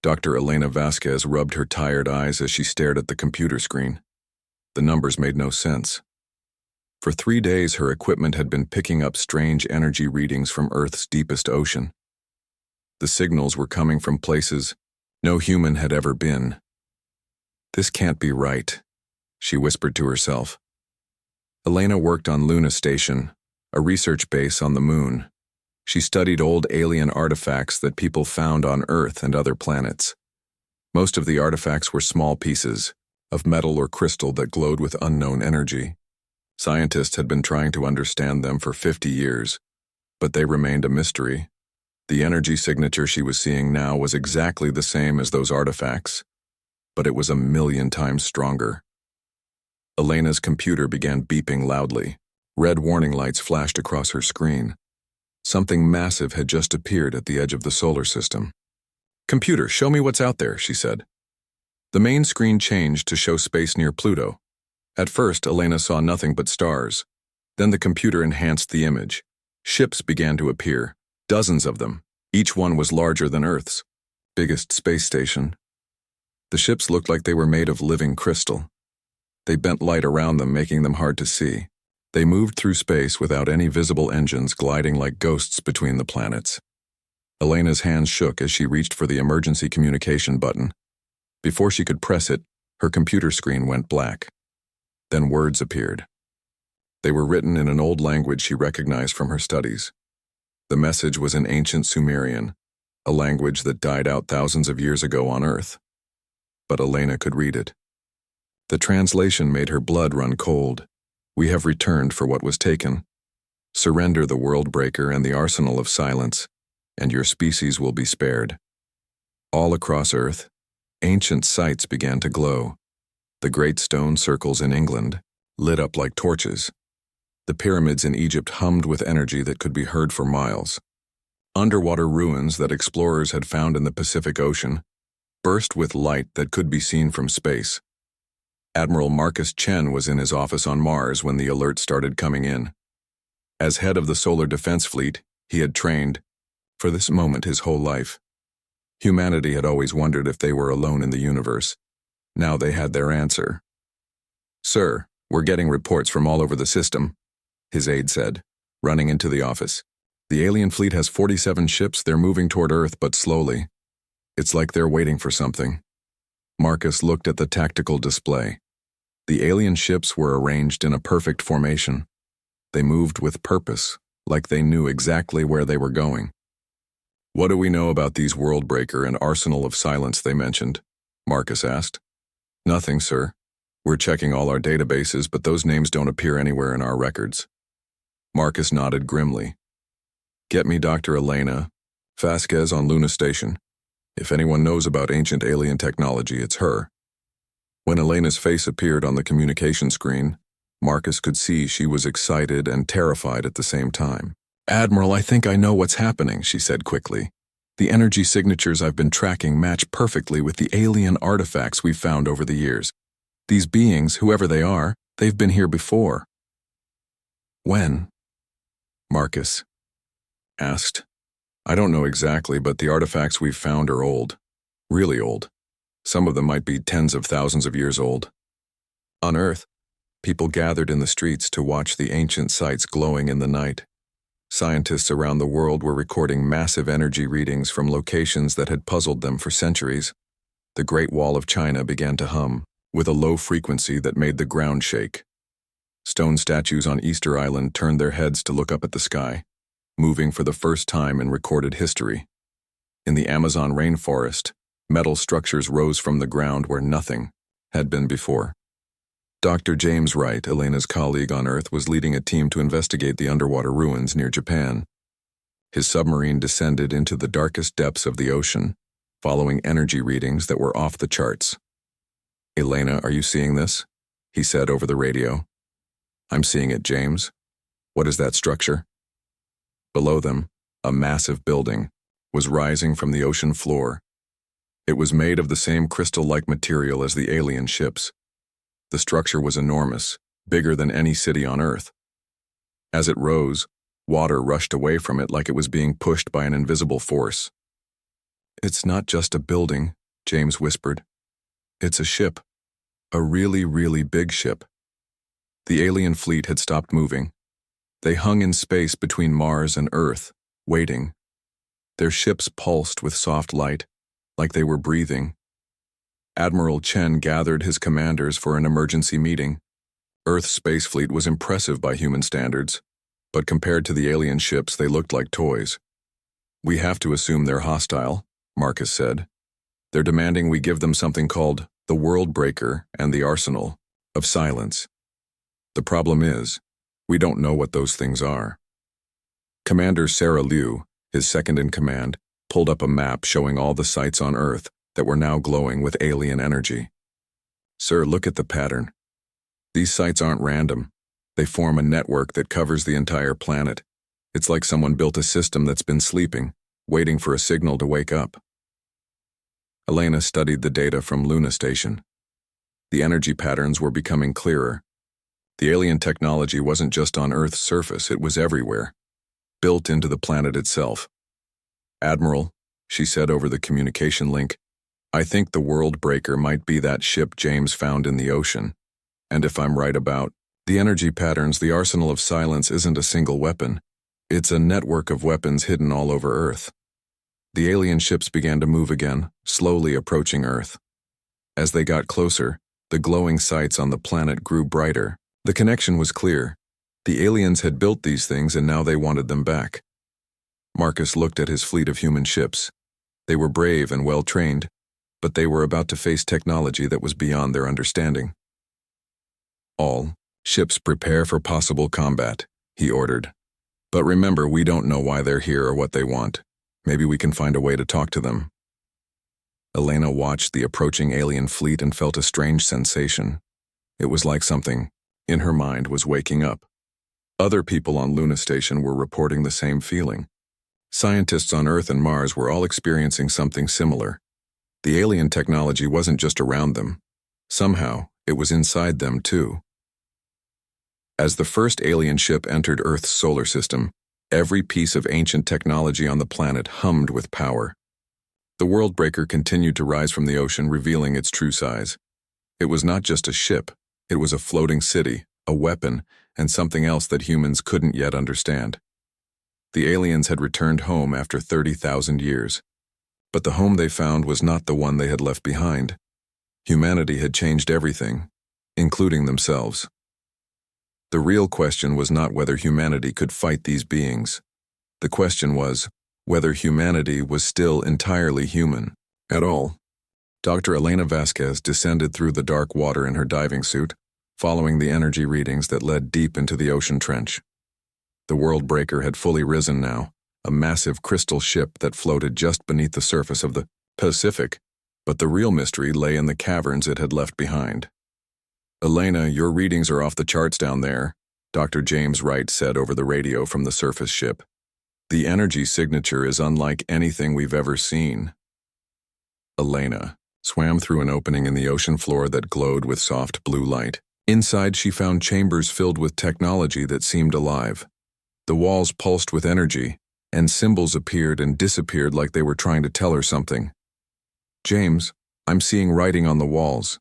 Dr. Elena Vasquez rubbed her tired eyes as she stared at the computer screen. The numbers made no sense. For 3 days, her equipment had been picking up strange energy readings from Earth's deepest ocean. The signals were coming from places no human had ever been. This can't be right, she whispered to herself. Elena worked on Luna Station, a research base on the moon. She studied old alien artifacts that people found on Earth and other planets. Most of the artifacts were small pieces of metal or crystal that glowed with unknown energy. Scientists had been trying to understand them for 50 years, but they remained a mystery. The energy signature she was seeing now was exactly the same as those artifacts, but it was 1,000,000 times stronger. Elena's computer began beeping loudly. Red warning lights flashed across her screen. Something massive had just appeared at the edge of the solar system. "Computer, show me what's out there," she said. The main screen changed to show space near Pluto. At first, Elena saw nothing but stars. Then the computer enhanced the image. Ships began to appear, dozens of them. Each one was larger than Earth's biggest space station. The ships looked like they were made of living crystal. They bent light around them, making them hard to see. They moved through space without any visible engines, gliding like ghosts between the planets. Elena's hands shook as she reached for the emergency communication button. Before she could press it, her computer screen went black. Then words appeared. They were written in an old language she recognized from her studies. The message was in ancient Sumerian, a language that died out thousands of years ago on Earth. But Elena could read it. The translation made her blood run cold. "We have returned for what was taken. Surrender the world breaker and the arsenal of silence, and your species will be spared." All across Earth, ancient sites began to glow. The great stone circles in England lit up like torches. The pyramids in Egypt hummed with energy that could be heard for miles. Underwater ruins that explorers had found in the Pacific Ocean burst with light that could be seen from space. Admiral Marcus Chen was in his office on Mars when the alert started coming in. As head of the Solar Defense Fleet, he had trained for this moment his whole life. Humanity had always wondered if they were alone in the universe. Now they had their answer. "Sir, we're getting reports from all over the system," his aide said, running into the office. "The alien fleet has 47 ships. They're moving toward Earth, but slowly. It's like they're waiting for something." Marcus looked at the tactical display. The alien ships were arranged in a perfect formation. They moved with purpose, like they knew exactly where they were going. "What do we know about these Worldbreaker and Arsenal of Silence they mentioned?" Marcus asked. "Nothing, sir. We're checking all our databases, but those names don't appear anywhere in our records." Marcus nodded grimly. "Get me Dr. Elena Vasquez on Luna Station. If anyone knows about ancient alien technology, it's her." When Elena's face appeared on the communication screen, Marcus could see she was excited and terrified at the same time. "Admiral, I think I know what's happening," she said quickly. "The energy signatures I've been tracking match perfectly with the alien artifacts we've found over the years. These beings, whoever they are, they've been here before." "When?" Marcus asked. "I don't know exactly, but the artifacts we've found are old. Really old. Some of them might be tens of thousands of years old." On Earth, people gathered in the streets to watch the ancient sites glowing in the night. Scientists around the world were recording massive energy readings from locations that had puzzled them for centuries. The Great Wall of China began to hum, with a low frequency that made the ground shake. Stone statues on Easter Island turned their heads to look up at the sky, moving for the first time in recorded history. In the Amazon rainforest, metal structures rose from the ground where nothing had been before. Dr. James Wright, Elena's colleague on Earth, was leading a team to investigate the underwater ruins near Japan. His submarine descended into the darkest depths of the ocean, following energy readings that were off the charts. "Elena, are you seeing this?" he said over the radio. "I'm seeing it, James. What is that structure?" Below them, a massive building was rising from the ocean floor. It was made of the same crystal-like material as the alien ships. The structure was enormous, bigger than any city on Earth. As it rose, water rushed away from it like it was being pushed by an invisible force. It's not just a building, James whispered. It's a ship. A really, really big ship. The alien fleet had stopped moving. They hung in space between Mars and Earth, waiting. Their ships pulsed with soft light, like they were breathing. Admiral Chen gathered his commanders for an emergency meeting. Earth's space fleet was impressive by human standards, but compared to the alien ships, they looked like toys. We have to assume they're hostile, Marcus said. They're demanding we give them something called the World Breaker and the Arsenal of Silence. The problem is, we don't know what those things are. Commander Sarah Liu, his second-in-command, pulled up a map showing all the sites on Earth that were now glowing with alien energy. Sir, look at the pattern. These sites aren't random. They form a network that covers the entire planet. It's like someone built a system that's been sleeping, waiting for a signal to wake up. Elena studied the data from Luna Station. The energy patterns were becoming clearer. The alien technology wasn't just on Earth's surface, it was everywhere, built into the planet itself. Admiral, she said over the communication link, I think the World Breaker might be that ship James found in the ocean. And if I'm right about the energy patterns, the Arsenal of Silence isn't a single weapon. It's a network of weapons hidden all over Earth. The alien ships began to move again, slowly approaching Earth. As they got closer, the glowing sights on the planet grew brighter. The connection was clear. The aliens had built these things and now they wanted them back. Marcus looked at his fleet of human ships. They were brave and well-trained, but they were about to face technology that was beyond their understanding. All ships prepare for possible combat, he ordered. But remember, we don't know why they're here or what they want. Maybe we can find a way to talk to them. Elena watched the approaching alien fleet and felt a strange sensation. It was like something in her mind was waking up. Other people on Luna Station were reporting the same feeling. Scientists on Earth and Mars were all experiencing something similar. The alien technology wasn't just around them. Somehow, it was inside them too. As the first alien ship entered Earth's solar system, every piece of ancient technology on the planet hummed with power. The World Breaker continued to rise from the ocean, revealing its true size. It was not just a ship. It was a floating city, a weapon, and something else that humans couldn't yet understand. The aliens had returned home after 30,000 years. But the home they found was not the one they had left behind. Humanity had changed everything, including themselves. The real question was not whether humanity could fight these beings. The question was whether humanity was still entirely human at all. Dr. Elena Vasquez descended through the dark water in her diving suit, following the energy readings that led deep into the ocean trench. The World Breaker had fully risen now, a massive crystal ship that floated just beneath the surface of the Pacific, but the real mystery lay in the caverns it had left behind. Elena, your readings are off the charts down there, Dr. James Wright said over the radio from the surface ship. The energy signature is unlike anything we've ever seen. Elena swam through an opening in the ocean floor that glowed with soft blue light. Inside, she found chambers filled with technology that seemed alive. The walls pulsed with energy, and symbols appeared and disappeared like they were trying to tell her something. James, I'm seeing writing on the walls.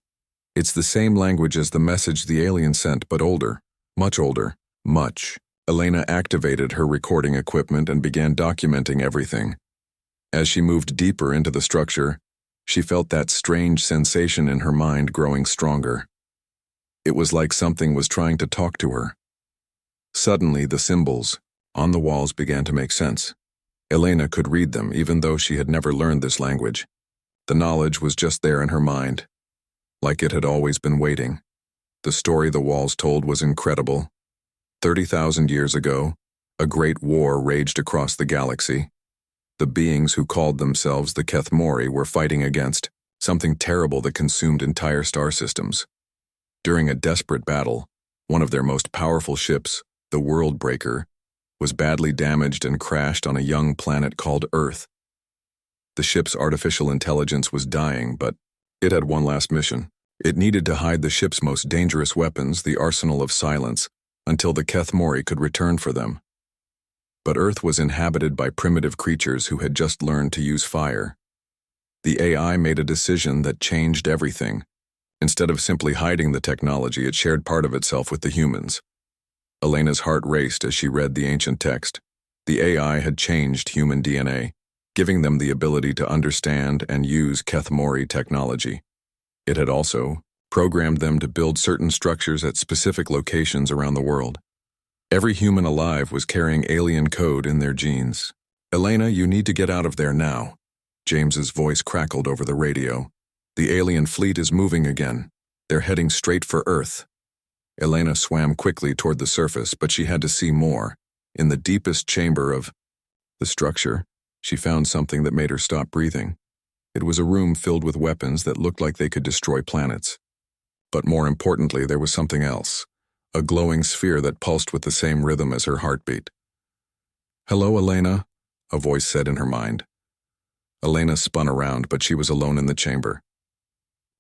It's the same language as the message the alien sent, but older. Much older. Much. Elena activated her recording equipment and began documenting everything. As she moved deeper into the structure, she felt that strange sensation in her mind growing stronger. It was like something was trying to talk to her. Suddenly, the symbols on the walls began to make sense. Elena could read them, even though she had never learned this language. The knowledge was just there in her mind, like it had always been waiting. The story the walls told was incredible. 30,000 years ago, a great war raged across the galaxy. The beings who called themselves the Kethmori were fighting against something terrible that consumed entire star systems. During a desperate battle, one of their most powerful ships, the World Breaker, was badly damaged and crashed on a young planet called Earth. The ship's artificial intelligence was dying, but it had one last mission. It needed to hide the ship's most dangerous weapons, the Arsenal of Silence, until the Kethmori could return for them. But Earth was inhabited by primitive creatures who had just learned to use fire. The AI made a decision that changed everything. Instead of simply hiding the technology, it shared part of itself with the humans. Elena's heart raced as she read the ancient text. The AI had changed human DNA, giving them the ability to understand and use Kethmori technology. It had also programmed them to build certain structures at specific locations around the world. Every human alive was carrying alien code in their genes. "Elena, you need to get out of there now." James's voice crackled over the radio. "The alien fleet is moving again. They're heading straight for Earth." Elena swam quickly toward the surface, but she had to see more. In the deepest chamber of the structure, she found something that made her stop breathing. It was a room filled with weapons that looked like they could destroy planets. But more importantly, there was something else, a glowing sphere that pulsed with the same rhythm as her heartbeat. "Hello, Elena," a voice said in her mind. Elena spun around, but she was alone in the chamber.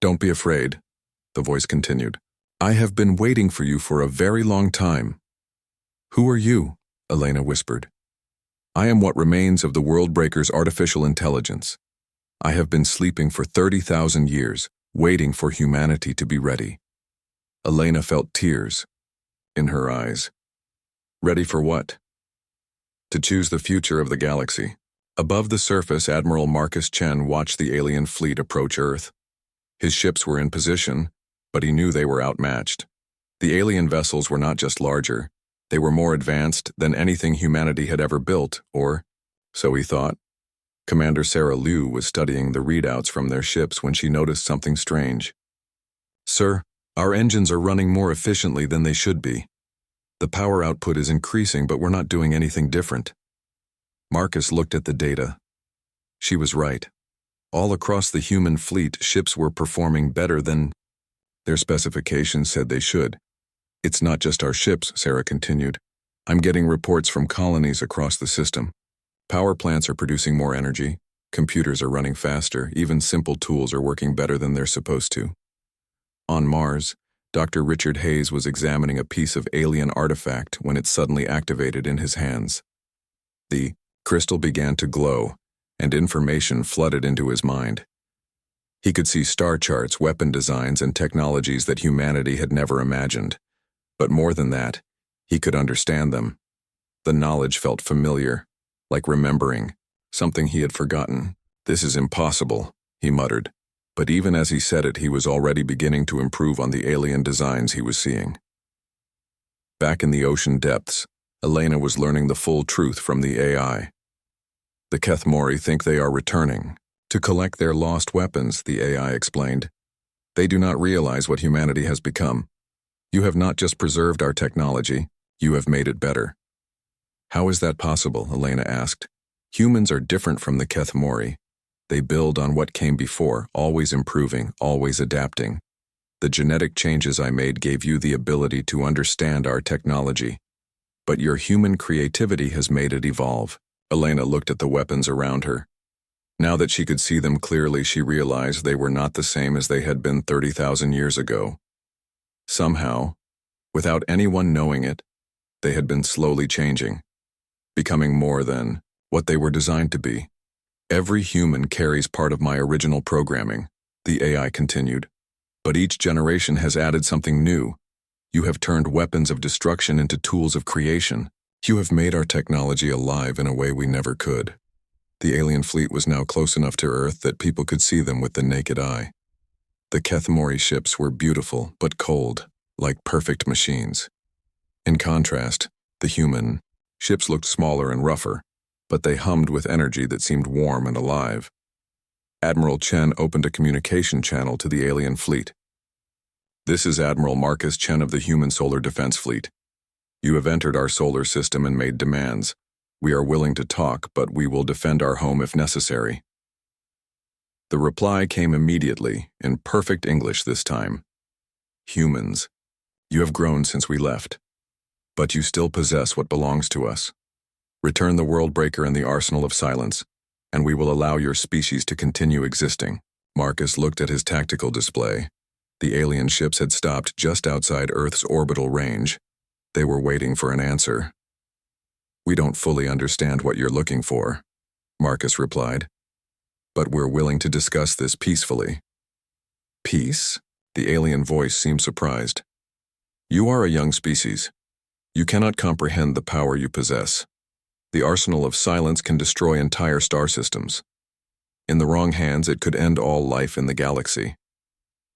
"Don't be afraid," the voice continued. "I have been waiting for you for a very long time." "Who are you?" Elena whispered. "I am what remains of the Worldbreaker's artificial intelligence. I have been sleeping for 30,000 years, waiting for humanity to be ready." Elena felt tears in her eyes. Ready for what? To choose the future of the galaxy. Above the surface, Admiral Marcus Chen watched the alien fleet approach Earth. His ships were in position, but he knew they were outmatched. The alien vessels were not just larger, they were more advanced than anything humanity had ever built, or so he thought. Commander Sarah Liu was studying the readouts from their ships when she noticed something strange. "Sir, our engines are running more efficiently than they should be. The power output is increasing, but we're not doing anything different." Marcus looked at the data. She was right. All across the human fleet, ships were performing better than their specifications said they should. "It's not just our ships," Sarah continued. "I'm getting reports from colonies across the system. Power plants are producing more energy, computers are running faster, even simple tools are working better than they're supposed to." On Mars, Dr. Richard Hayes was examining a piece of alien artifact when it suddenly activated in his hands. The crystal began to glow, and information flooded into his mind. He could see star charts, weapon designs, and technologies that humanity had never imagined. But more than that, he could understand them. The knowledge felt familiar, like remembering, something he had forgotten. "This is impossible," he muttered. But even as he said it, he was already beginning to improve on the alien designs he was seeing. Back in the ocean depths, Elena was learning the full truth from the AI. "The Kethmori think they are returning to collect their lost weapons," the AI explained. "They do not realize what humanity has become. You have not just preserved our technology, you have made it better." "How is that possible?" Elena asked. "Humans are different from the Kethmori. They build on what came before, always improving, always adapting. The genetic changes I made gave you the ability to understand our technology. But your human creativity has made it evolve." Elena looked at the weapons around her. Now that she could see them clearly, she realized they were not the same as they had been 30,000 years ago. Somehow, without anyone knowing it, they had been slowly changing, becoming more than what they were designed to be. "Every human carries part of my original programming," the AI continued. "But each generation has added something new. You have turned weapons of destruction into tools of creation. You have made our technology alive in a way we never could." The alien fleet was now close enough to Earth that people could see them with the naked eye. The Kethmori ships were beautiful but cold, like perfect machines. In contrast, the human ships looked smaller and rougher, but they hummed with energy that seemed warm and alive. Admiral Chen opened a communication channel to the alien fleet. "This is Admiral Marcus Chen of the Human Solar Defense Fleet. You have entered our solar system and made demands. We are willing to talk, but we will defend our home if necessary." The reply came immediately, in perfect English this time. "Humans, you have grown since we left, but you still possess what belongs to us. Return the Worldbreaker and the Arsenal of Silence, and we will allow your species to continue existing." Marcus looked at his tactical display. The alien ships had stopped just outside Earth's orbital range. They were waiting for an answer. "We don't fully understand what you're looking for," Marcus replied. but we're willing to discuss this peacefully." "Peace?" The alien voice seemed surprised. "You are a young species. You cannot comprehend the power you possess. The arsenal of silence can destroy entire star systems. In the wrong hands, it could end all life in the galaxy."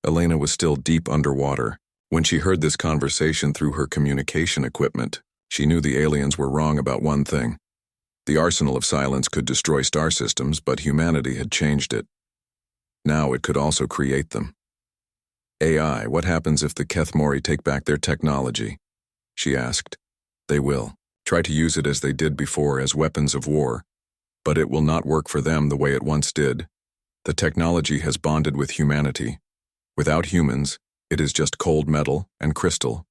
Elena was still deep underwater. When she heard this conversation through her communication equipment, she knew the aliens were wrong about one thing. The arsenal of silence could destroy star systems, but humanity had changed it. Now it could also create them. "AI, what happens if the Kethmori take back their technology?" she asked. "They will. Try to use it as they did before, as weapons of war. But it will not work for them the way it once did. The technology has bonded with humanity. Without humans, it is just cold metal and crystal."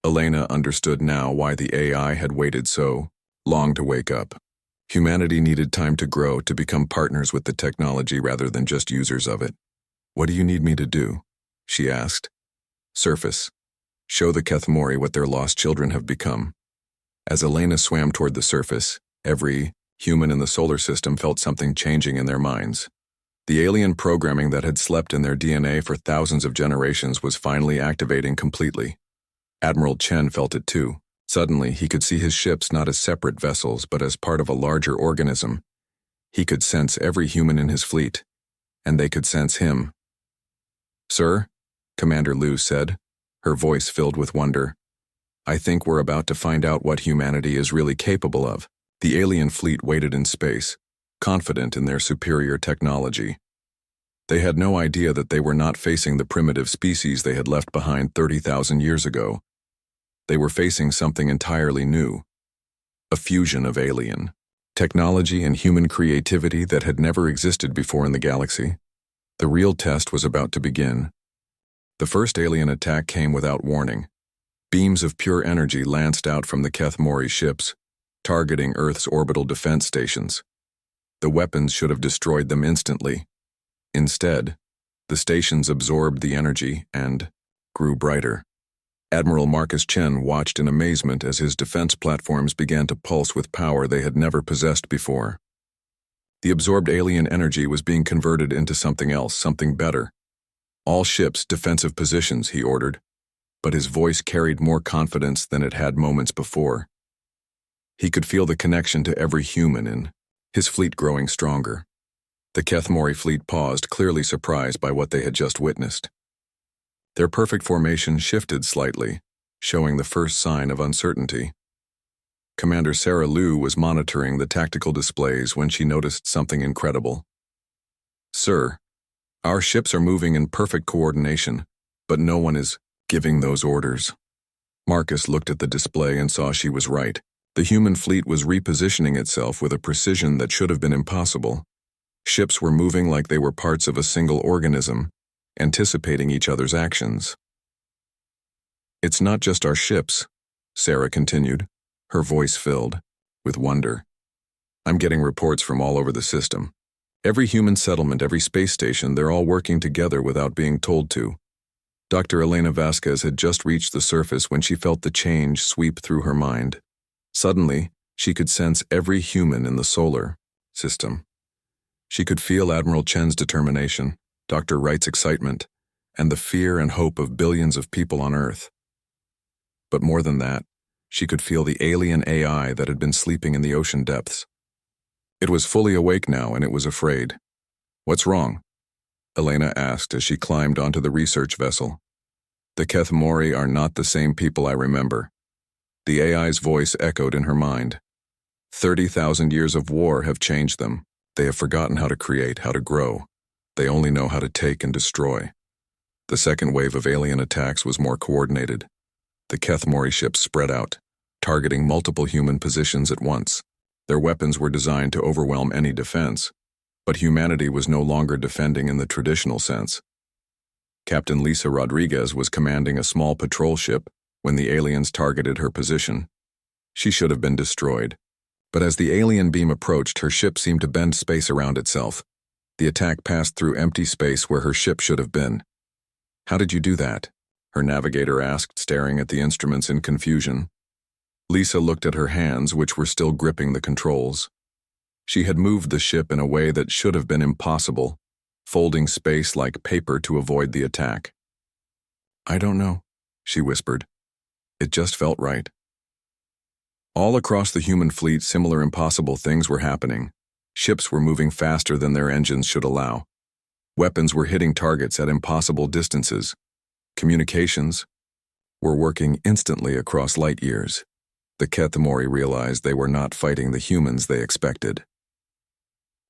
Elena understood now why the AI had waited so long to wake up. Humanity needed time to grow, to become partners with the technology rather than just users of it. "What do you need me to do?" she asked. "Surface. Show the Kethmori what their lost children have become." As Elena swam toward the surface, every human in the solar system felt something changing in their minds. The alien programming that had slept in their DNA for thousands of generations was finally activating completely. Admiral Chen felt it too. Suddenly, he could see his ships not as separate vessels, but as part of a larger organism. He could sense every human in his fleet, and they could sense him. "Sir," Commander Liu said, her voice filled with wonder, "I think we're about to find out what humanity is really capable of." The alien fleet waited in space, confident in their superior technology. They had no idea that they were not facing the primitive species they had left behind 30,000 years ago. They were facing something entirely new. A fusion of alien technology and human creativity that had never existed before in the galaxy. The real test was about to begin. The first alien attack came without warning. Beams of pure energy lanced out from the Kethmori ships, targeting Earth's orbital defense stations. The weapons should have destroyed them instantly. Instead, the stations absorbed the energy and grew brighter. Admiral Marcus Chen watched in amazement as his defense platforms began to pulse with power they had never possessed before. The absorbed alien energy was being converted into something else, something better. "All ships, defensive positions," he ordered, but his voice carried more confidence than it had moments before. He could feel the connection to every human in his fleet growing stronger. The Kethmori fleet paused, clearly surprised by what they had just witnessed. Their perfect formation shifted slightly, showing the first sign of uncertainty. Commander Sarah Liu was monitoring the tactical displays when she noticed something incredible. "Sir, our ships are moving in perfect coordination, but no one is giving those orders." Marcus looked at the display and saw she was right. The human fleet was repositioning itself with a precision that should have been impossible. Ships were moving like they were parts of a single organism, anticipating each other's actions. "It's not just our ships," Sarah continued, her voice filled with wonder. "I'm getting reports from all over the system. Every human settlement, every space station, they're all working together without being told to." Dr. Elena Vasquez had just reached the surface when she felt the change sweep through her mind. Suddenly, she could sense every human in the solar system. She could feel Admiral Chen's determination, Dr. Wright's excitement, and the fear and hope of billions of people on Earth. But more than that, she could feel the alien AI that had been sleeping in the ocean depths. It was fully awake now, and it was afraid. "What's wrong?" Elena asked as she climbed onto the research vessel. "The Kethmori are not the same people I remember." The AI's voice echoed in her mind. 30,000 years of war have changed them. They have forgotten how to create, how to grow. They only know how to take and destroy. The second wave of alien attacks was more coordinated. The Kethmori ships spread out, targeting multiple human positions at once. Their weapons were designed to overwhelm any defense, but humanity was no longer defending in the traditional sense. Captain Lisa Rodriguez was commanding a small patrol ship when the aliens targeted her position. She should have been destroyed. But as the alien beam approached, her ship seemed to bend space around itself. The attack passed through empty space where her ship should have been. "How did you do that?" her navigator asked, staring at the instruments in confusion. Lisa looked at her hands, which were still gripping the controls. She had moved the ship in a way that should have been impossible, folding space like paper to avoid the attack. "I don't know," she whispered. "It just felt right." All across the human fleet, similar impossible things were happening. Ships were moving faster than their engines should allow. Weapons were hitting targets at impossible distances. Communications were working instantly across light years. The Kethmori realized they were not fighting the humans they expected.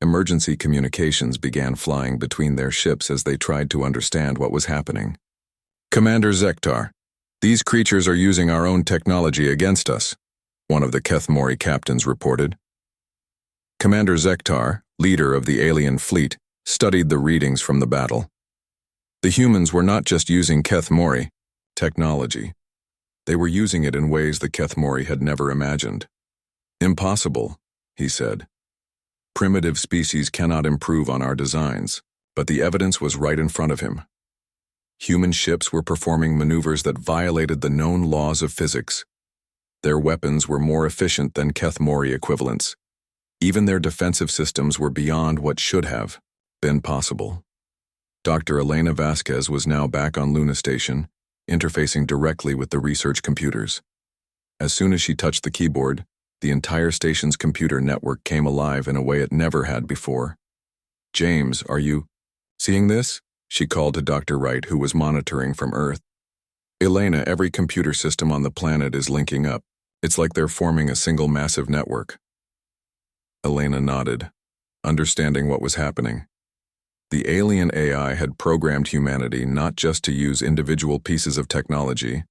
Emergency communications began flying between their ships as they tried to understand what was happening. "Commander Zektar, these creatures are using our own technology against us," one of the Kethmori captains reported. Commander Zektar, leader of the alien fleet, studied the readings from the battle. The humans were not just using Kethmori technology. They were using it in ways the Kethmori had never imagined. "Impossible," he said. "Primitive species cannot improve on our designs," but the evidence was right in front of him. Human ships were performing maneuvers that violated the known laws of physics. Their weapons were more efficient than Kethmori equivalents. Even their defensive systems were beyond what should have been possible. Dr. Elena Vasquez was now back on Luna Station, interfacing directly with the research computers. As soon as she touched the keyboard, the entire station's computer network came alive in a way it never had before. "James, are you seeing this?" she called to Dr. Wright, who was monitoring from Earth. "Elena, every computer system on the planet is linking up. It's like they're forming a single massive network." Elena nodded, understanding what was happening. The alien AI had programmed humanity not just to use individual pieces of technology,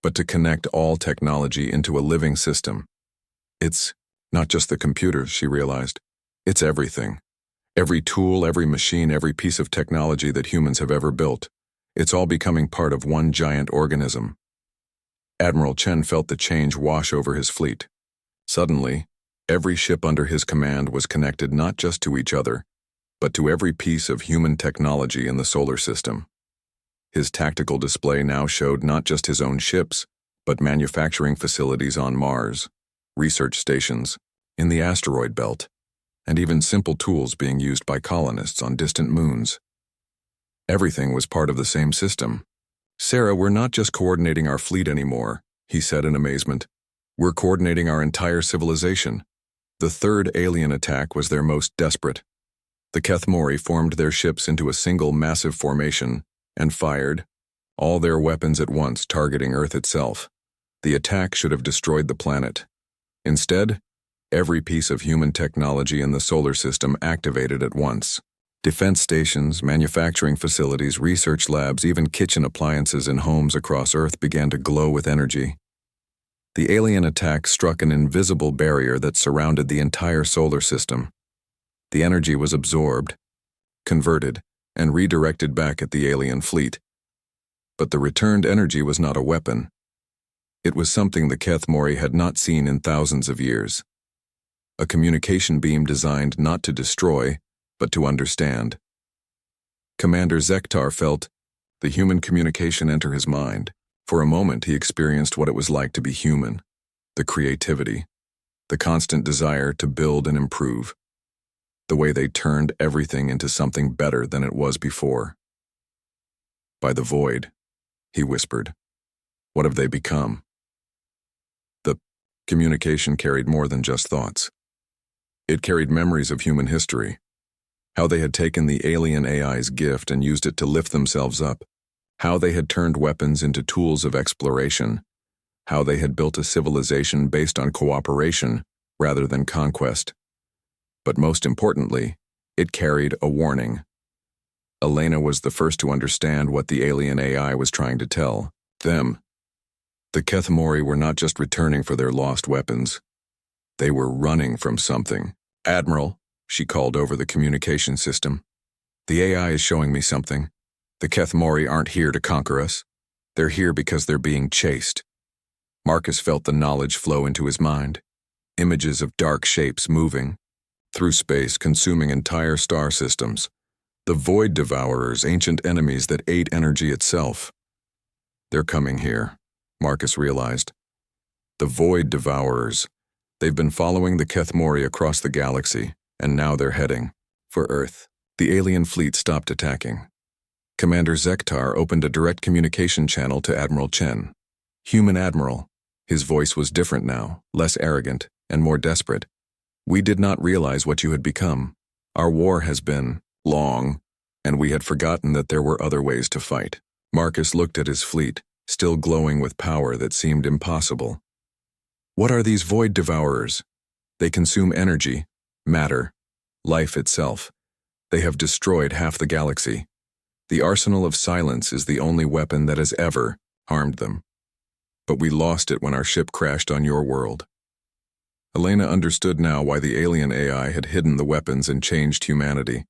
but to connect all technology into a living system. "It's not just the computers," she realized. "It's everything. Every tool, every machine, every piece of technology that humans have ever built. It's all becoming part of one giant organism." Admiral Chen felt the change wash over his fleet. Suddenly, every ship under his command was connected not just to each other, but to every piece of human technology in the solar system. His tactical display now showed not just his own ships, but manufacturing facilities on Mars, research stations, in the asteroid belt, and even simple tools being used by colonists on distant moons. Everything was part of the same system. "Sarah, we're not just coordinating our fleet anymore," he said in amazement. "We're coordinating our entire civilization." The third alien attack was their most desperate. The Kethmori formed their ships into a single massive formation and fired all their weapons at once, targeting Earth itself. The attack should have destroyed the planet. Instead, every piece of human technology in the solar system activated at once. Defense stations, manufacturing facilities, research labs, even kitchen appliances in homes across Earth began to glow with energy. The alien attack struck an invisible barrier that surrounded the entire solar system. The energy was absorbed, converted, and redirected back at the alien fleet. But the returned energy was not a weapon. It was something the Kethmori had not seen in thousands of years. A communication beam designed not to destroy, but to understand. Commander Zektar felt the human communication enter his mind. For a moment, he experienced what it was like to be human, the creativity, the constant desire to build and improve, the way they turned everything into something better than it was before. "By the void," he whispered. "What have they become?" The communication carried more than just thoughts. It carried memories of human history, how they had taken the alien AI's gift and used it to lift themselves up, how they had turned weapons into tools of exploration, how they had built a civilization based on cooperation rather than conquest. But most importantly, it carried a warning. Elena was the first to understand what the alien AI was trying to tell them. The Kethmori were not just returning for their lost weapons. They were running from something. "Admiral," she called over the communication system, "the AI is showing me something. The Kethmori aren't here to conquer us. They're here because they're being chased." Marcus felt the knowledge flow into his mind. Images of dark shapes moving through space, consuming entire star systems. The Void Devourers, ancient enemies that ate energy itself. "They're coming here," Marcus realized. The Void Devourers. They've been following the Kethmori across the galaxy, and now they're heading for Earth. The alien fleet stopped attacking. Commander Zektar opened a direct communication channel to Admiral Chen. Human Admiral. His voice was different now, less arrogant, and more desperate. We did not realize what you had become. Our war has been long, and we had forgotten that there were other ways to fight. Marcus looked at his fleet, still glowing with power that seemed impossible. What are these void devourers? They consume energy, matter, life itself. They have destroyed half the galaxy. The arsenal of silence is the only weapon that has ever harmed them. But we lost it when our ship crashed on your world. Elena understood now why the alien AI had hidden the weapons and changed humanity.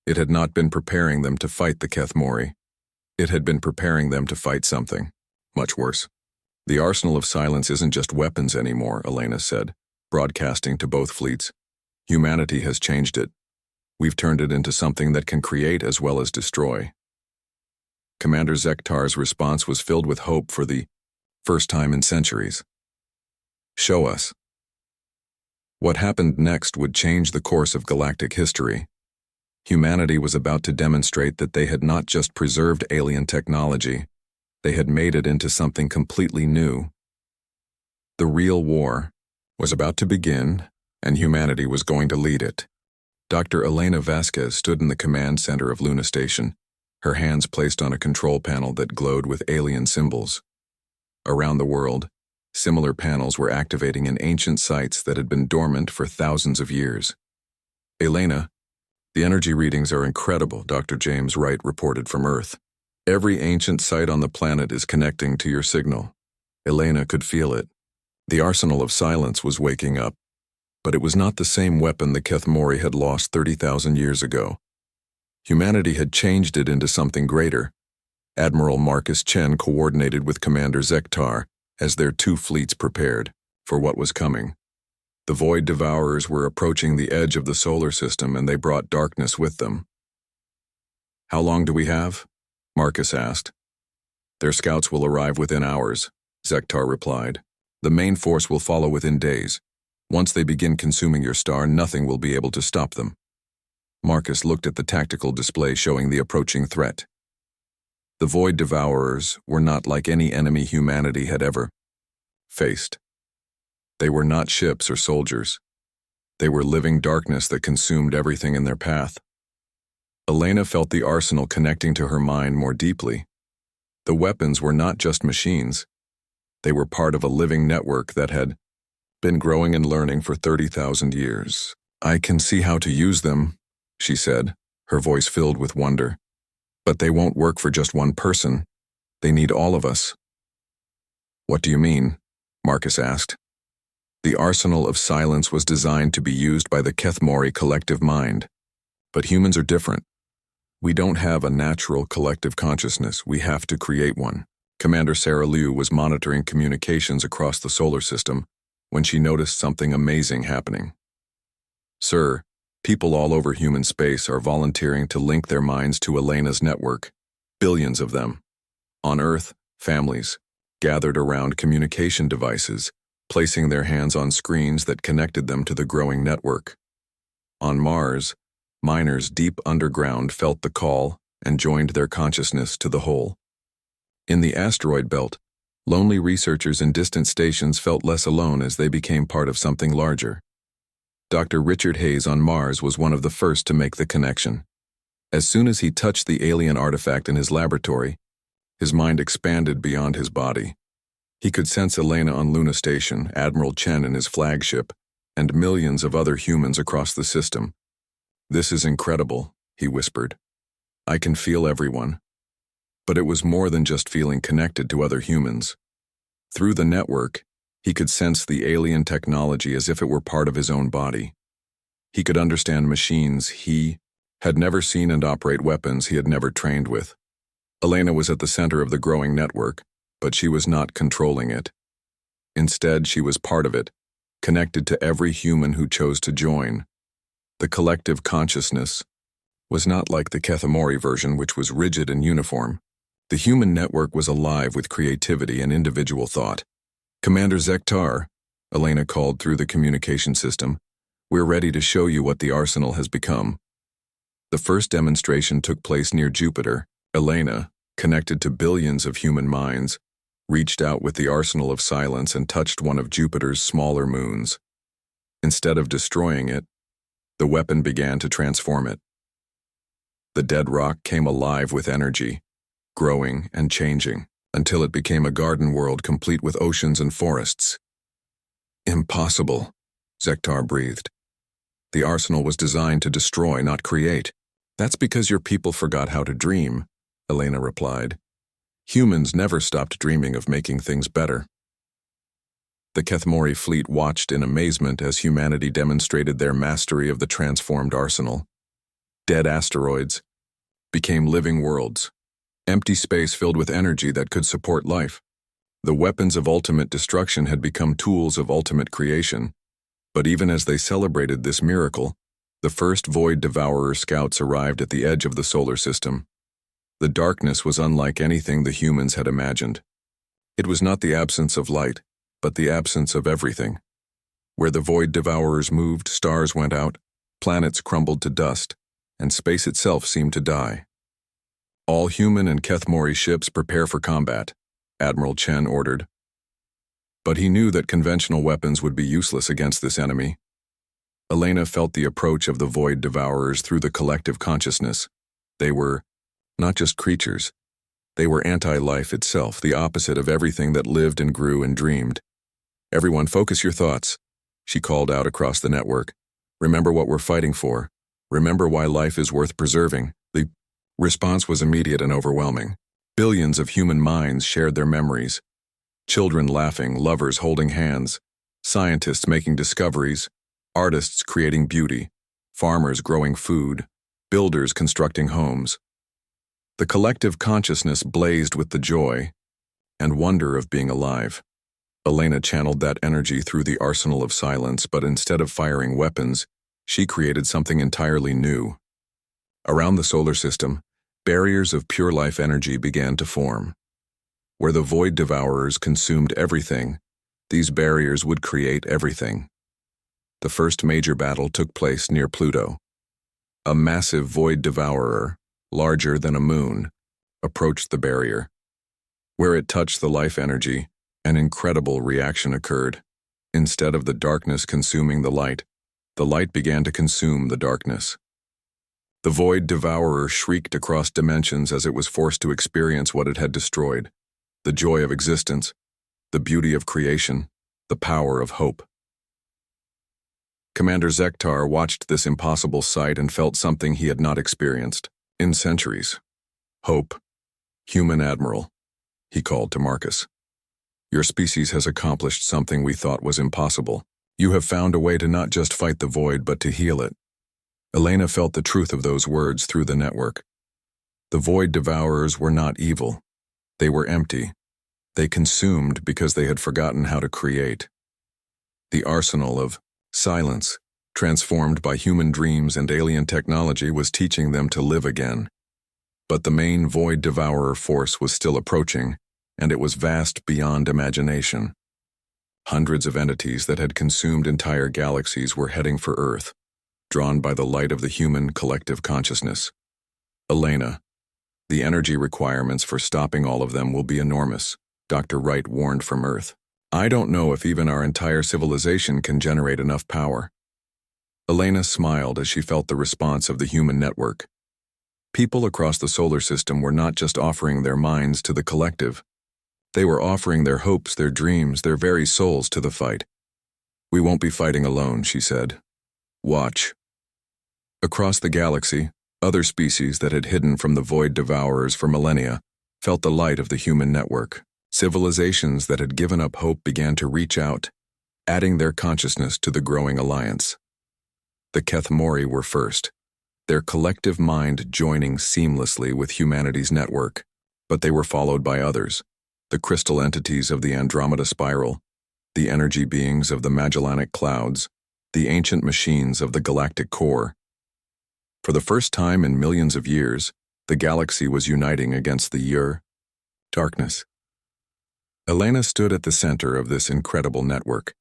It had not been preparing them to fight the Kethmori. It had been preparing them to fight something much worse. The arsenal of silence isn't just weapons anymore, Elena said, broadcasting to both fleets. Humanity has changed it. We've turned it into something that can create as well as destroy. Commander Zektar's response was filled with hope for the first time in centuries. Show us. What happened next would change the course of galactic history. Humanity was about to demonstrate that they had not just preserved alien technology, they had made it into something completely new. The real war was about to begin, and humanity was going to lead it. Dr. Elena Vasquez stood in the command center of Luna Station, her hands placed on a control panel that glowed with alien symbols. Around the world, similar panels were activating in ancient sites that had been dormant for thousands of years. Elena, the energy readings are incredible, Dr. James Wright reported from Earth. Every ancient site on the planet is connecting to your signal. Elena could feel it. The arsenal of silence was waking up. But it was not the same weapon the Kethmori had lost 30,000 years ago. Humanity had changed it into something greater. Admiral Marcus Chen coordinated with Commander Zektar as their two fleets prepared for what was coming. The Void Devourers were approaching the edge of the solar system, and they brought darkness with them. How long do we have? Marcus asked. Their scouts will arrive within hours, Zektar replied. The main force will follow within days. Once they begin consuming your star, nothing will be able to stop them. Marcus looked at the tactical display showing the approaching threat. The Void Devourers were not like any enemy humanity had ever faced. They were not ships or soldiers. They were living darkness that consumed everything in their path. Elena felt the arsenal connecting to her mind more deeply. The weapons were not just machines. They were part of a living network that had been growing and learning for 30,000 years. I can see how to use them, she said, her voice filled with wonder. But they won't work for just one person. They need all of us. What do you mean? Marcus asked. The arsenal of silence was designed to be used by the Kethmori collective mind. But humans are different. We don't have a natural collective consciousness. We have to create one. Commander Sarah Liu was monitoring communications across the solar system when she noticed something amazing happening. Sir, people all over human space are volunteering to link their minds to Elena's network. Billions of them. On Earth, families gathered around communication devices, placing their hands on screens that connected them to the growing network. On Mars, miners deep underground felt the call and joined their consciousness to the whole. In the asteroid belt, lonely researchers in distant stations felt less alone as they became part of something larger. Dr. Richard Hayes on Mars was one of the first to make the connection. As soon as he touched the alien artifact in his laboratory, his mind expanded beyond his body. He could sense Elena on Luna Station, Admiral Chen in his flagship, and millions of other humans across the system. This is incredible, he whispered. I can feel everyone. But it was more than just feeling connected to other humans. Through the network, he could sense the alien technology as if it were part of his own body. He could understand machines he had never seen and operate weapons he had never trained with. Elena was at the center of the growing network, but she was not controlling it. Instead, she was part of it, connected to every human who chose to join. The collective consciousness was not like the Kethmori version, which was rigid and uniform. The human network was alive with creativity and individual thought. Commander Zektar, Elena called through the communication system, We're ready to show you what the arsenal has become. The first demonstration took place near Jupiter. Elena, connected to billions of human minds, reached out with the arsenal of silence and touched one of Jupiter's smaller moons. Instead of destroying it, the weapon began to transform it. The dead rock came alive with energy, growing and changing, until it became a garden world complete with oceans and forests. Impossible, Zektar breathed. The arsenal was designed to destroy, not create. That's because your people forgot how to dream, Elena replied. Humans never stopped dreaming of making things better. The Kethmori fleet watched in amazement as humanity demonstrated their mastery of the transformed arsenal. Dead asteroids became living worlds, empty space filled with energy that could support life. The weapons of ultimate destruction had become tools of ultimate creation. But even as they celebrated this miracle, the first Void Devourer scouts arrived at the edge of the solar system. The darkness was unlike anything the humans had imagined. It was not the absence of light, but the absence of everything. Where the Void Devourers moved, stars went out, planets crumbled to dust, and space itself seemed to die. All human and Kethmori ships prepare for combat, Admiral Chen ordered. But he knew that conventional weapons would be useless against this enemy. Elena felt the approach of the Void Devourers through the collective consciousness. They were not just creatures. They were anti-life itself, the opposite of everything that lived and grew and dreamed. Everyone, focus your thoughts, she called out across the network. Remember what we're fighting for. Remember why life is worth preserving. The response was immediate and overwhelming. Billions of human minds shared their memories. Children laughing, lovers holding hands, scientists making discoveries, artists creating beauty, farmers growing food, builders constructing homes. The collective consciousness blazed with the joy and wonder of being alive. Elena channeled that energy through the arsenal of silence, but instead of firing weapons, she created something entirely new. Around the solar system, barriers of pure life energy began to form. Where the Void Devourers consumed everything, these barriers would create everything. The first major battle took place near Pluto. A massive Void Devourer, larger than a moon, approached the barrier. Where it touched the life energy, an incredible reaction occurred. Instead of the darkness consuming the light began to consume the darkness. The Void Devourer shrieked across dimensions as it was forced to experience what it had destroyed. The joy of existence, the beauty of creation, the power of hope. Commander Zektar watched this impossible sight and felt something he had not experienced in centuries. Hope. Human Admiral, he called to Marcus. Your species has accomplished something we thought was impossible. You have found a way to not just fight the void, but to heal it. Elena felt the truth of those words through the network. The Void Devourers were not evil. They were empty. They consumed because they had forgotten how to create. The arsenal of silence, transformed by human dreams and alien technology, was teaching them to live again. But the main Void Devourer force was still approaching, and it was vast beyond imagination. Hundreds of entities that had consumed entire galaxies were heading for Earth, drawn by the light of the human collective consciousness. Elena, the energy requirements for stopping all of them will be enormous, Dr. Wright warned from Earth. I don't know if even our entire civilization can generate enough power. Elena smiled as she felt the response of the human network. People across the solar system were not just offering their minds to the collective. They were offering their hopes, their dreams, their very souls to the fight. We won't be fighting alone, she said. Watch. Across the galaxy, other species that had hidden from the Void Devourers for millennia felt the light of the human network. Civilizations that had given up hope began to reach out, adding their consciousness to the growing alliance. The Kethmori were first, their collective mind joining seamlessly with humanity's network, but they were followed by others, the crystal entities of the Andromeda Spiral, the energy beings of the Magellanic Clouds, the ancient machines of the galactic core. For the first time in millions of years, the galaxy was uniting against the darkness. Elena stood at the center of this incredible network.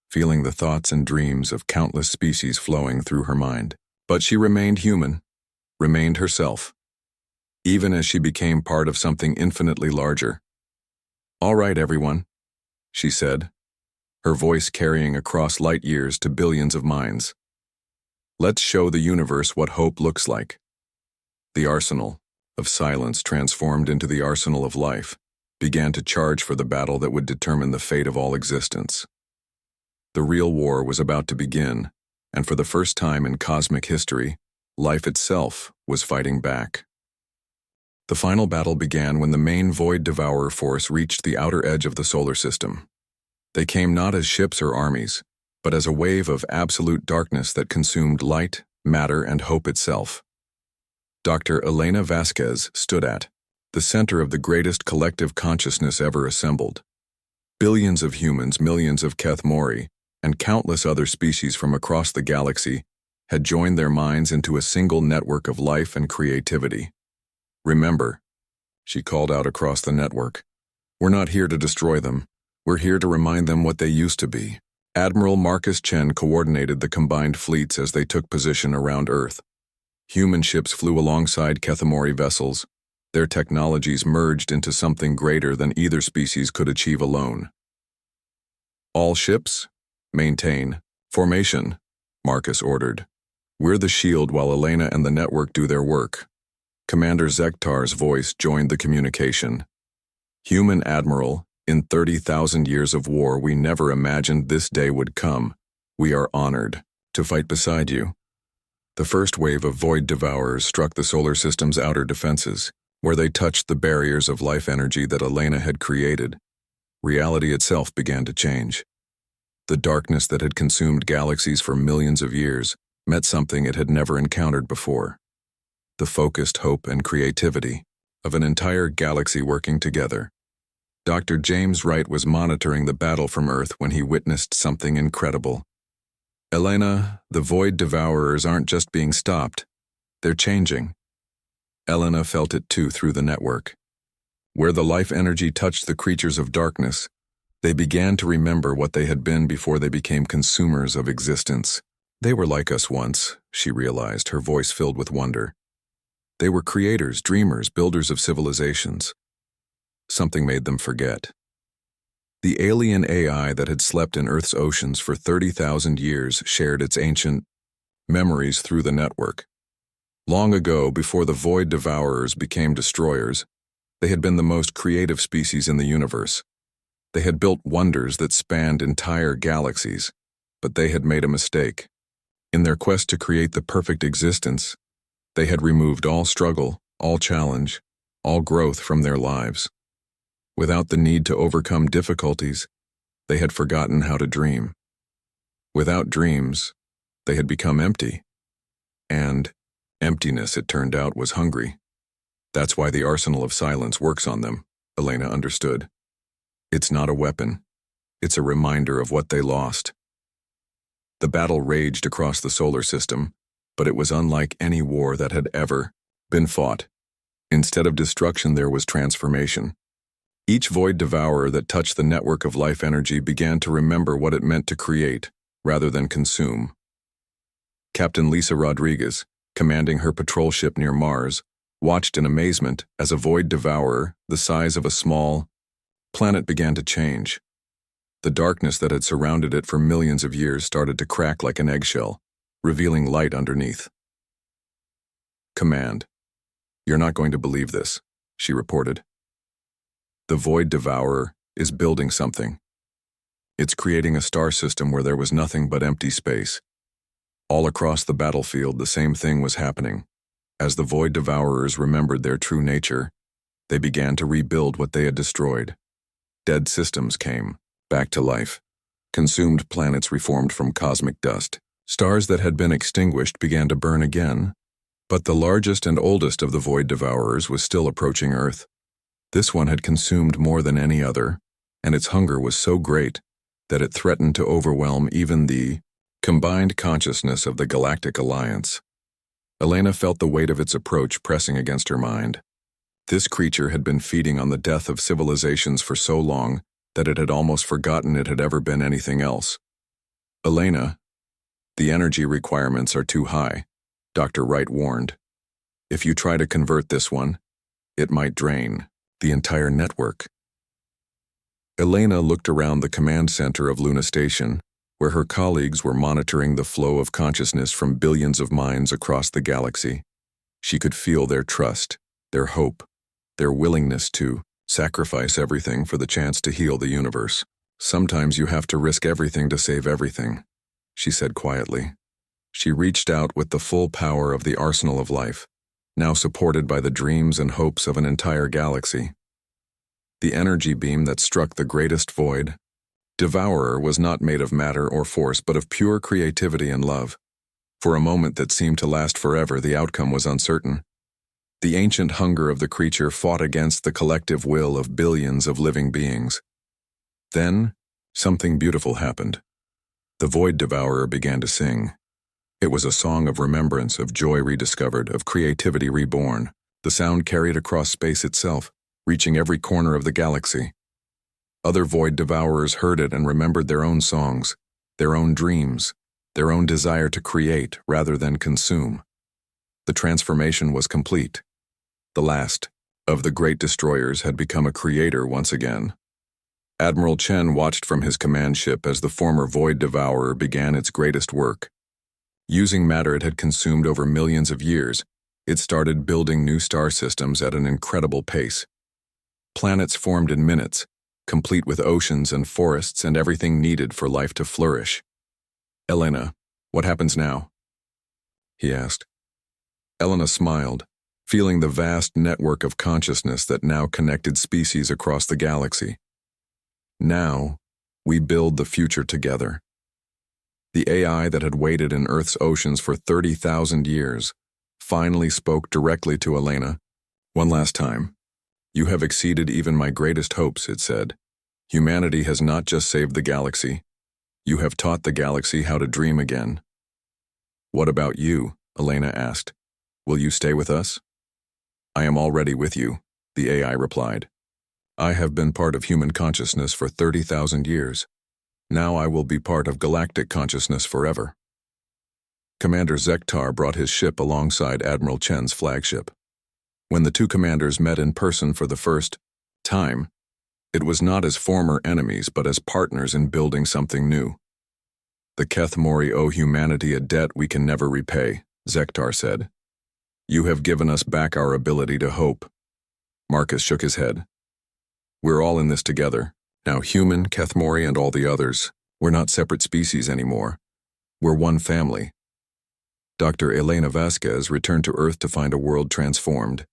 feeling the thoughts and dreams of countless species flowing through her mind. But she remained human, remained herself, even as she became part of something infinitely larger. "All right, everyone," she said, her voice carrying across light years to billions of minds. "Let's show the universe what hope looks like." The arsenal of silence transformed into the arsenal of life, began to charge for the battle that would determine the fate of all existence. The real war was about to begin, and for the first time in cosmic history, life itself was fighting back. The final battle began when the main Void Devourer force reached the outer edge of the solar system. They came not as ships or armies, but as a wave of absolute darkness that consumed light, matter, and hope itself. Dr. Elena Vasquez stood at the center of the greatest collective consciousness ever assembled. Billions of humans, millions of Keth Mori, and countless other species from across the galaxy had joined their minds into a single network of life and creativity. "Remember," she called out across the network, "we're not here to destroy them. We're here to remind them what they used to be." Admiral Marcus Chen coordinated the combined fleets as they took position around Earth. Human ships flew alongside Kethamori vessels. Their technologies merged into something greater than either species could achieve alone. "All ships, maintain formation," Marcus ordered. "We're the shield while Elena and the network do their work." Commander Zektar's voice joined the communication. "Human Admiral, in 30,000 years of war we never imagined this day would come. We are honored to fight beside you." The first wave of Void Devourers struck the solar system's outer defenses, where they touched the barriers of life energy that Elena had created. Reality itself began to change. The darkness that had consumed galaxies for millions of years met something it had never encountered before. The focused hope and creativity of an entire galaxy working together. Dr. James Wright was monitoring the battle from Earth when he witnessed something incredible. "Elena, the Void Devourers aren't just being stopped. They're changing." Elena felt it too through the network. Where the life energy touched the creatures of darkness, they began to remember what they had been before they became consumers of existence. They were like us once, she realized, her voice filled with wonder. They were creators, dreamers, builders of civilizations. Something made them forget. The alien AI that had slept in Earth's oceans for 30,000 years shared its ancient memories through the network. Long ago, before the Void Devourers became destroyers, they had been the most creative species in the universe. They had built wonders that spanned entire galaxies, but they had made a mistake. In their quest to create the perfect existence, they had removed all struggle, all challenge, all growth from their lives. Without the need to overcome difficulties, they had forgotten how to dream. Without dreams, they had become empty. And emptiness, it turned out, was hungry. That's why the arsenal of silence works on them, Elena understood. It's not a weapon. It's a reminder of what they lost. The battle raged across the solar system, but it was unlike any war that had ever been fought. Instead of destruction, there was transformation. Each Void Devourer that touched the network of life energy began to remember what it meant to create, rather than consume. Captain Lisa Rodriguez, commanding her patrol ship near Mars, watched in amazement as a Void Devourer, the size of a small planet, began to change. The darkness that had surrounded it for millions of years started to crack like an eggshell, revealing light underneath. "Command, you're not going to believe this," she reported. "The Void Devourer is building something. It's creating a star system where there was nothing but empty space. All across the battlefield, the same thing was happening. As the Void Devourers remembered their true nature, they began to rebuild what they had destroyed. Dead systems came back to life. Consumed planets reformed from cosmic dust. Stars that had been extinguished began to burn again. But the largest and oldest of the Void Devourers was still approaching Earth. This one had consumed more than any other, and its hunger was so great that it threatened to overwhelm even the combined consciousness of the Galactic Alliance. Elena felt the weight of its approach pressing against her mind. This creature had been feeding on the death of civilizations for so long that it had almost forgotten it had ever been anything else. Elena, the energy requirements are too high, Dr. Wright warned. If you try to convert this one, it might drain the entire network. Elena looked around the command center of Luna Station, where her colleagues were monitoring the flow of consciousness from billions of minds across the galaxy. She could feel their trust, their hope, their willingness to sacrifice everything for the chance to heal the universe. Sometimes you have to risk everything to save everything, she said quietly. She reached out with the full power of the arsenal of life, now supported by the dreams and hopes of an entire galaxy. The energy beam that struck the greatest void, Devourer, was not made of matter or force but of pure creativity and love. For a moment that seemed to last forever, the outcome was uncertain. The ancient hunger of the creature fought against the collective will of billions of living beings. Then, something beautiful happened. The Void Devourer began to sing. It was a song of remembrance, of joy rediscovered, of creativity reborn. The sound carried across space itself, reaching every corner of the galaxy. Other Void Devourers heard it and remembered their own songs, their own dreams, their own desire to create rather than consume. The transformation was complete. The last of the great destroyers had become a creator once again. Admiral Chen watched from his command ship as the former Void Devourer began its greatest work. Using matter it had consumed over millions of years, it started building new star systems at an incredible pace. Planets formed in minutes, complete with oceans and forests and everything needed for life to flourish. Elena, what happens now? He asked. Elena smiled, feeling the vast network of consciousness that now connected species across the galaxy. Now, we build the future together. The AI that had waited in Earth's oceans for 30,000 years finally spoke directly to Elena. One last time. You have exceeded even my greatest hopes, it said. Humanity has not just saved the galaxy. You have taught the galaxy how to dream again. What about you? Elena asked. Will you stay with us? I am already with you, the AI replied. I have been part of human consciousness for 30,000 years. Now I will be part of galactic consciousness forever. Commander Zektar brought his ship alongside Admiral Chen's flagship. When the two commanders met in person for the first time, it was not as former enemies but as partners in building something new. The Keth Mori owe humanity a debt we can never repay, Zektar said. You have given us back our ability to hope. Marcus shook his head. We're all in this together. Now human, Keth Mori, and all the others. We're not separate species anymore. We're one family. Dr. Elena Vasquez returned to Earth to find a world transformed.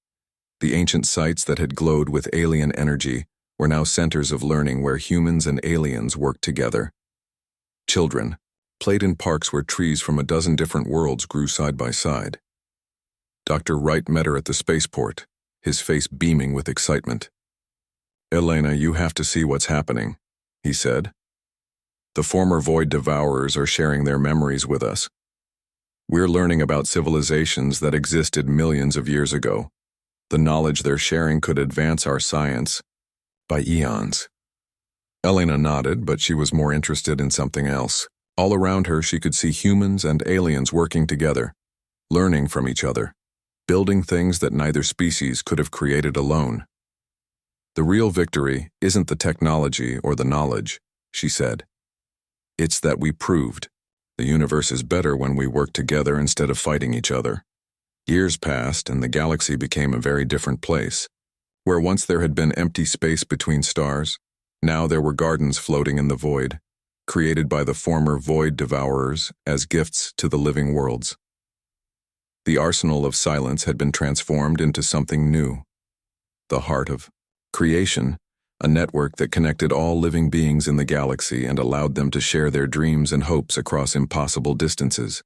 The ancient sites that had glowed with alien energy were now centers of learning where humans and aliens worked together. Children played in parks where trees from a dozen different worlds grew side by side. Dr. Wright met her at the spaceport, his face beaming with excitement. Elena, you have to see what's happening, he said. The former Void Devourers are sharing their memories with us. We're learning about civilizations that existed millions of years ago. The knowledge they're sharing could advance our science by eons. Elena nodded, but she was more interested in something else. All around her, she could see humans and aliens working together, learning from each other, building things that neither species could have created alone. The real victory isn't the technology or the knowledge, she said. It's that we proved the universe is better when we work together instead of fighting each other. Years passed and the galaxy became a very different place. Where once there had been empty space between stars, now there were gardens floating in the void, created by the former Void Devourers as gifts to the living worlds. The arsenal of silence had been transformed into something new. The heart of creation, a network that connected all living beings in the galaxy and allowed them to share their dreams and hopes across impossible distances.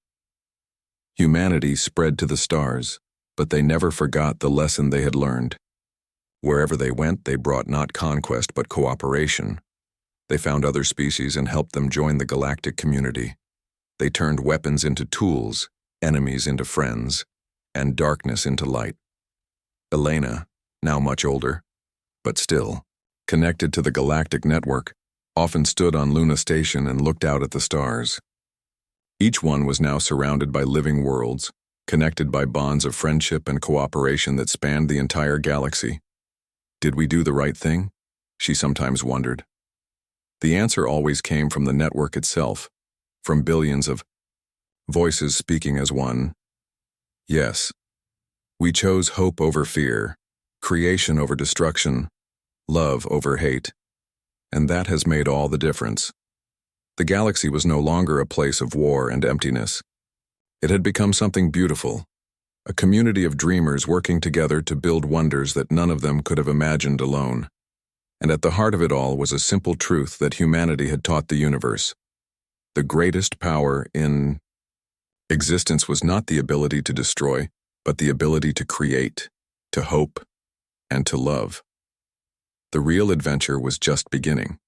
Humanity spread to the stars, but they never forgot the lesson they had learned. Wherever they went, they brought not conquest but cooperation. They found other species and helped them join the galactic community. They turned weapons into tools, enemies into friends, and darkness into light. Elena, now much older, but still connected to the galactic network, often stood on Luna Station and looked out at the stars. Each one was now surrounded by living worlds, connected by bonds of friendship and cooperation that spanned the entire galaxy. Did we do the right thing? She sometimes wondered. The answer always came from the network itself, from billions of voices speaking as one. Yes. We chose hope over fear, creation over destruction, love over hate. And that has made all the difference. The galaxy was no longer a place of war and emptiness. It had become something beautiful, a community of dreamers working together to build wonders that none of them could have imagined alone. And at the heart of it all was a simple truth that humanity had taught the universe. The greatest power in existence was not the ability to destroy, but the ability to create, to hope, and to love. The real adventure was just beginning.